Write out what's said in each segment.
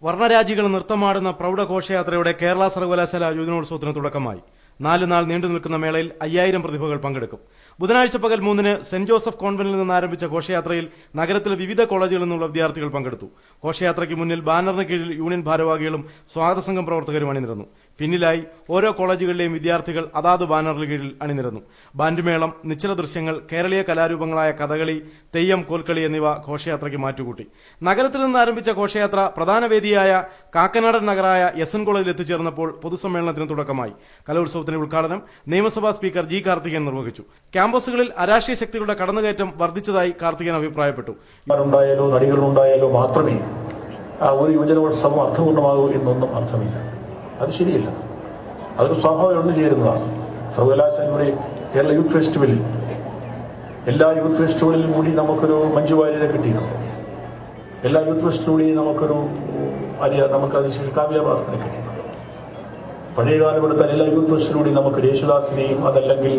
വർണ്ണരാജികൾ നൃത്തമാടുന്ന പ്രൗഢഘോഷയാത്രയുടെ കേരള സർവകലാശാല യുവജനോത്സവത്തിന് തുടക്കമായി. 4 നാൾ നീണ്ടു നിൽക്കുന്ന മേളയിൽ 5000 പ്രതിഭകൾ പങ്കെടുക്കും. ബുധനാഴ്ച പകൽ 3-ന് സെന്റ് ജോസഫ് കോൺവെന്റിൽ നിന്ന് ആരംഭിച്ച ഘോഷയാത്രയിൽ നഗരത്തിലെ വിവിധ കോളേജുകളിൽ നിന്നുള്ള വിദ്യാർത്ഥികൾ പങ്കെടുത്തു. ഘോഷയാത്രയ്ക്ക് മുന്നിൽ ബാനറിന് കീഴിൽ യൂണിയൻ ഭാരവാഹികളും സ്വാഗത സംഘം പ്രവർത്തകരും അണിനിരന്നു. പിന്നിലായി ഓരോ കോളേജുകളിലെയും വിദ്യാർത്ഥികൾ അതാത് ബാനറിന് കീഴിൽ അണിനിരന്നു. ബാൻഡുമേളം, നിശ്ചല ദൃശ്യങ്ങൾ, കേരളീയ കലാരൂപങ്ങളായ കഥകളി, തെയ്യം, കോൽക്കളി എന്നിവ ഘോഷയാത്രയ്ക്ക് മാറ്റുകൂട്ടി. നഗരത്തിൽ നിന്ന് ആരംഭിച്ച ഘോഷയാത്ര പ്രധാന വേദിയായ കാക്കനാടൻ നഗറായ എസ് എൻ കോളേജിൽ എത്തിച്ചേർന്നപ്പോൾ പൊതുസമ്മേളനത്തിന് തുടക്കമായി. കലോത്സവത്തിന്റെ ഉദ്ഘാടനം നിയമസഭാ സ്പീക്കർ ജി കാർത്തികേയൻ നിർവഹിച്ചു. ക്യാമ്പസുകളിൽ അരാഷ്ട്രീയ ശക്തികളുടെ കടന്നുകയറ്റം വർദ്ധിച്ചതായി കാർത്തികേയൻ അഭിപ്രായപ്പെട്ടു. നടികളുണ്ടായാലോ മാത്രമേ ഒരു യുവജനോത്സവം അർത്ഥപൂർണ്ണമാകൂ എന്നൊന്നും അർത്ഥമില്ല. അത് ശരിയല്ല. അതൊരു സ്വാഭാവികം ഒന്നു ചേരുന്നതാണ്. സർവകലാശാലയുടെ കേരള യൂത്ത് ഫെസ്റ്റിവലിൽ എല്ലാ യൂത്ത് ഫെസ്റ്റിവലിലും കൂടി നമുക്കൊരു മഞ്ജു വാര്യരെ കിട്ടിയിട്ടുണ്ട്. എല്ലാ യൂത്ത് ഫെസ്റ്റിവലിൽ നമുക്കൊരു നമുക്കത് കാവ്യ ഭാസ്കരനെ കിട്ടിയിട്ടുണ്ട്. പഴയകാലം എടുത്താൽ എല്ലാ യൂത്ത് ഫെസ്റ്റിലൂടെ നമുക്ക് യേശുദാസിനെയും അതല്ലെങ്കിൽ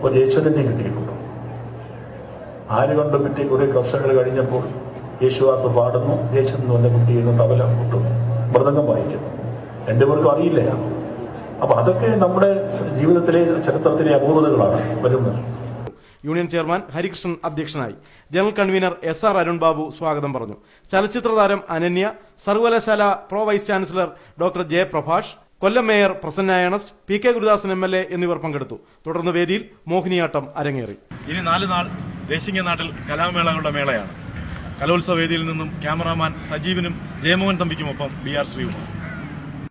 ഒരു യേശുദാസിനെയും കിട്ടിയിട്ടുണ്ട്. ആര് കണ്ടു പറ്റി കുറെ വർഷങ്ങൾ കഴിഞ്ഞപ്പോൾ യേശുദാസ് പാടുന്നു, യേശുദാസ് എന്ന കുട്ടിയെന്ന് തബല കൊട്ടുന്നു, മൃദംഗം വായിക്കുന്നു. രണ്ടുപേർക്കും അറിയില്ല. അപ്പൊ അതൊക്കെ നമ്മുടെ ജീവിതത്തിലെ ചരിത്രത്തിലെ അപൂർവതകളാണ് വരുന്നത്. യൂണിയൻ ചെയർമാൻ ഹരികൃഷ്ണൻ അധ്യക്ഷനായി. General convener SR Arun Babu സ്വാഗതം പറഞ്ഞു. ചലച്ചിത്ര താരം അനന്യ, സർവകലാശാല pro vice chancellor doctor J Prabhash, Kollam mayor Prasanna Ernest, PK Gurudasan MLA എന്നിവർ പങ്കെടുത്തു. തുടർന്ന് വേദിയിൽ മോഹിനിയാട്ടം അരങ്ങേറി. ഇനി 4 നാൾ ദേശീയ നാട്ടിൽ കലാമേളകളുടെ മേളയാണ്. കലോത്സവ വേദിയിൽ നിന്നും ക്യാമറാമാൻ സജീവിനും ജയമോഹൻ തമ്പിക്കുമൊപ്പം BR ശ്രീകുമാർ.